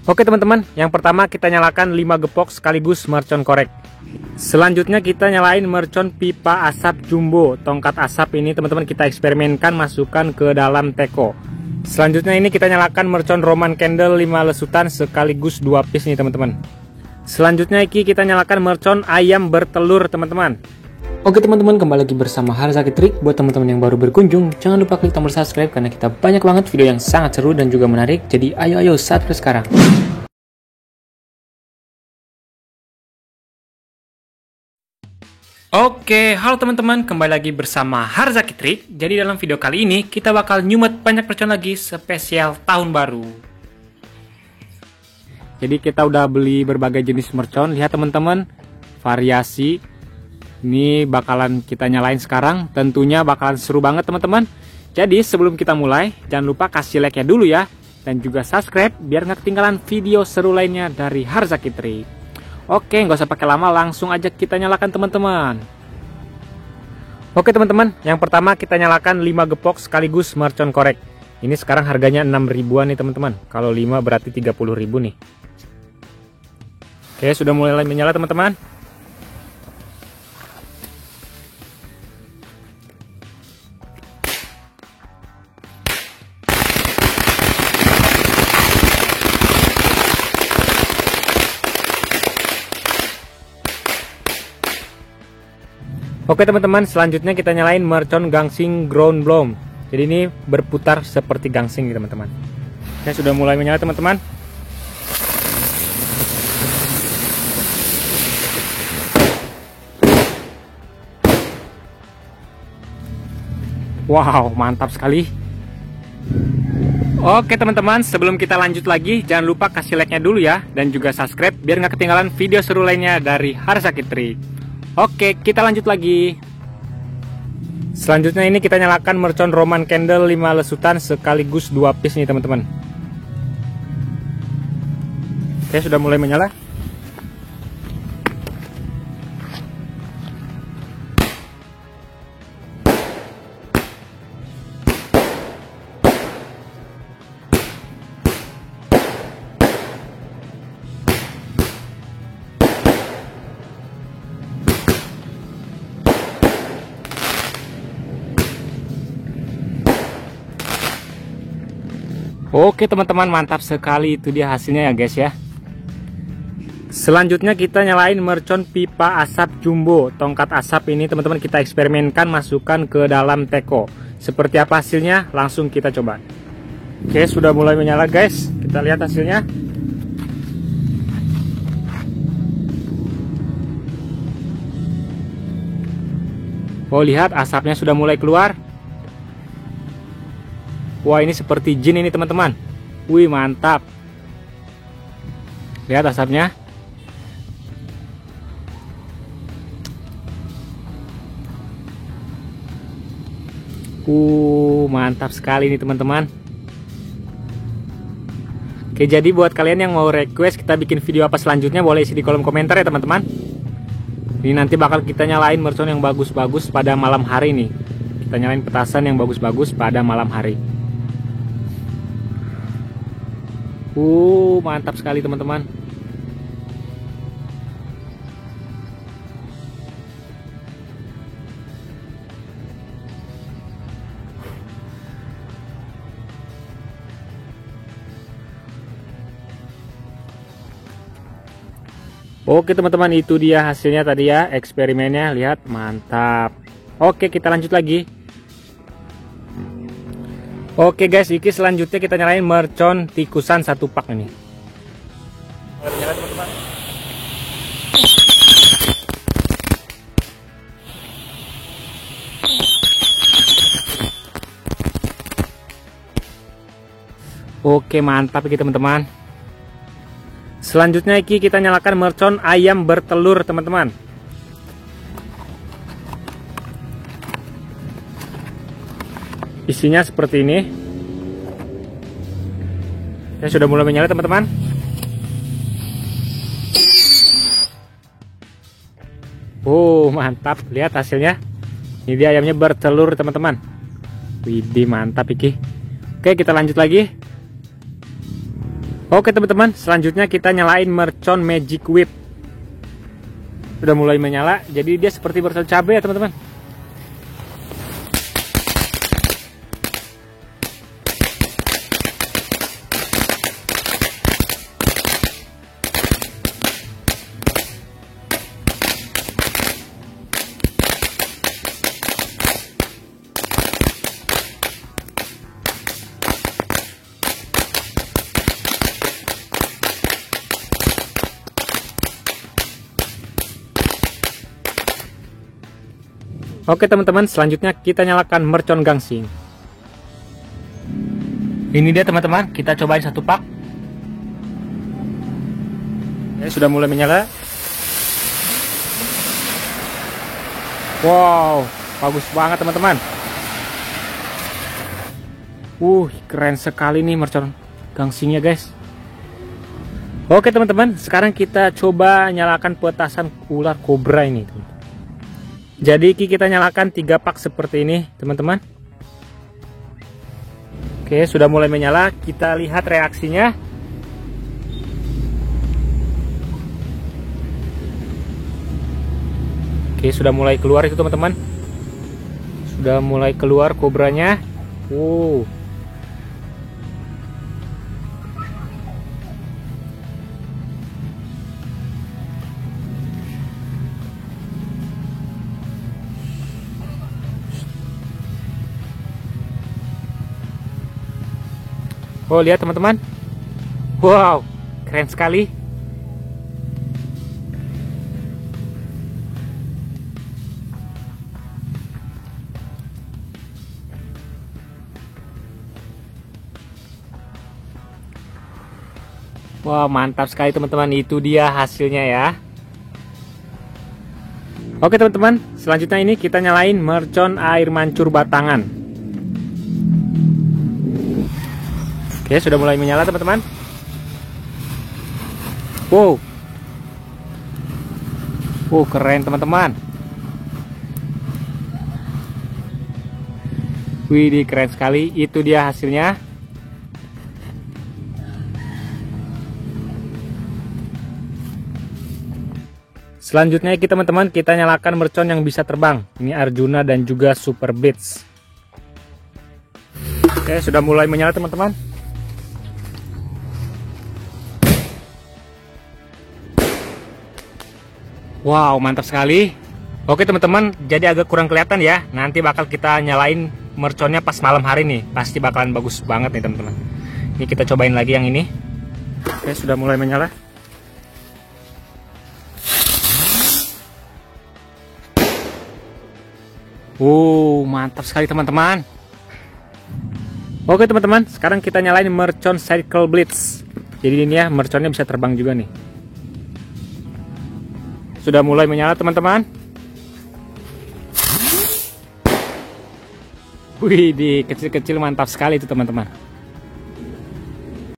Oke teman-teman, yang pertama kita nyalakan 5 gepok sekaligus mercon korek. Selanjutnya kita nyalain mercon pipa asap jumbo. Tongkat asap ini teman-teman kita eksperimenkan masukkan ke dalam teko. Selanjutnya ini kita nyalakan mercon Roman candle 5 lesutan sekaligus 2 piece nih teman-teman. Selanjutnya kita nyalakan mercon ayam bertelur teman-teman. Oke teman-teman, kembali lagi bersama Harzaki Trik. Buat teman-teman yang baru berkunjung, jangan lupa klik tombol subscribe karena kita banyak banget video yang sangat seru dan juga menarik. Jadi ayo subscribe sekarang. Oke, halo teman-teman, kembali lagi bersama Harzaki Trik. Jadi dalam video kali ini kita bakal nyumet banyak mercon lagi spesial tahun baru. Jadi kita udah beli berbagai jenis mercon. Lihat teman-teman, variasi. Ini bakalan kita nyalain sekarang. Tentunya bakalan seru banget teman-teman. Jadi sebelum kita mulai, jangan lupa kasih like-nya dulu ya. Dan juga subscribe biar nggak ketinggalan video seru lainnya dari Harzaki Trik. Oke, nggak usah pakai lama, langsung aja kita nyalakan teman-teman. Oke teman-teman, yang pertama kita nyalakan 5 gepok sekaligus mercon korek. Ini sekarang harganya 6 ribuan nih teman-teman. Kalau 5 berarti 30 ribu nih. Oke, sudah mulai menyala teman-teman. Oke teman-teman, selanjutnya kita nyalain mercon gangsing ground bloom. Jadi ini berputar seperti gangsing teman-teman. Saya sudah mulai menyala teman-teman. Wow, mantap sekali. Oke teman-teman, sebelum kita lanjut lagi, jangan lupa kasih like-nya dulu ya. Dan juga subscribe biar nggak ketinggalan video seru lainnya dari Harzaki Trik. Oke, kita lanjut lagi. Selanjutnya ini kita nyalakan mercon Roman candle 5 lesutan sekaligus 2 piece nih teman-teman. Oke, sudah mulai menyala. Oke teman-teman, mantap sekali, itu dia hasilnya ya guys ya. Selanjutnya kita nyalain mercon pipa asap jumbo. Tongkat asap ini teman-teman kita eksperimenkan masukkan ke dalam teko. Seperti apa hasilnya? Langsung kita coba. Oke, sudah mulai menyala guys. Kita lihat hasilnya. Oh, lihat asapnya sudah mulai keluar. Wah, ini seperti jin ini teman-teman. Wih, mantap. Lihat asapnya. Mantap sekali ini teman-teman. Oke, jadi buat kalian yang mau request kita bikin video apa selanjutnya, boleh isi di kolom komentar ya teman-teman. Ini nanti bakal kita nyalain mercon yang bagus-bagus pada malam hari nih. Kita nyalain petasan yang bagus-bagus pada malam hari. Mantap sekali teman-teman. Oke teman-teman, itu dia hasilnya tadi ya, eksperimennya. Lihat, mantap. Oke, kita lanjut lagi. Oke guys, iki selanjutnya kita nyalain mercon tikusan 1 pak ini. Nyala teman-teman. Oke, mantap iki teman-teman. Selanjutnya iki kita nyalakan mercon ayam bertelur teman-teman. Isinya seperti ini. Ya, sudah mulai menyala teman-teman. Mantap. Lihat hasilnya. Ini dia ayamnya bertelur teman-teman. Widih, mantap iki. Oke, kita lanjut lagi. Oke teman-teman, selanjutnya kita nyalain mercon Magic Whip. Sudah mulai menyala, jadi dia seperti mercon cabai ya teman-teman. Oke teman-teman, selanjutnya kita nyalakan mercon gangsing. Ini dia teman-teman, kita cobain satu pak. Ya, sudah mulai menyala. Wow, bagus banget teman-teman. Keren sekali nih mercon gangsingnya guys. Oke teman-teman, sekarang kita coba nyalakan petasan ular kobra ini. Jadi kita nyalakan 3 pak seperti ini teman-teman. Oke, sudah mulai menyala, kita lihat reaksinya. Oke, sudah mulai keluar itu teman-teman. Sudah mulai keluar kobranya. Lihat teman-teman. Wow, keren sekali. Wow, mantap sekali teman-teman. Itu dia hasilnya ya. Oke teman-teman, selanjutnya ini kita nyalain mercon air mancur batangan. Oke, sudah mulai menyala teman-teman. Keren teman-teman. Widih, keren sekali. Itu dia hasilnya. Selanjutnya teman-teman, kita nyalakan mercon yang bisa terbang. Ini Arjuna dan juga Super Beats. Oke, sudah mulai menyala teman-teman. Wow, mantap sekali. Oke teman-teman, jadi agak kurang kelihatan ya. Nanti bakal kita nyalain merconnya pas malam hari nih. Pasti bakalan bagus banget nih teman-teman. Ini kita cobain lagi yang ini. Oke, sudah mulai menyala. Mantap sekali teman-teman. Oke teman-teman, sekarang kita nyalain mercon Cycle Blitz. Jadi ini ya, merconnya bisa terbang juga nih. Sudah mulai menyala teman-teman. Wih, kecil-kecil mantap sekali itu teman-teman.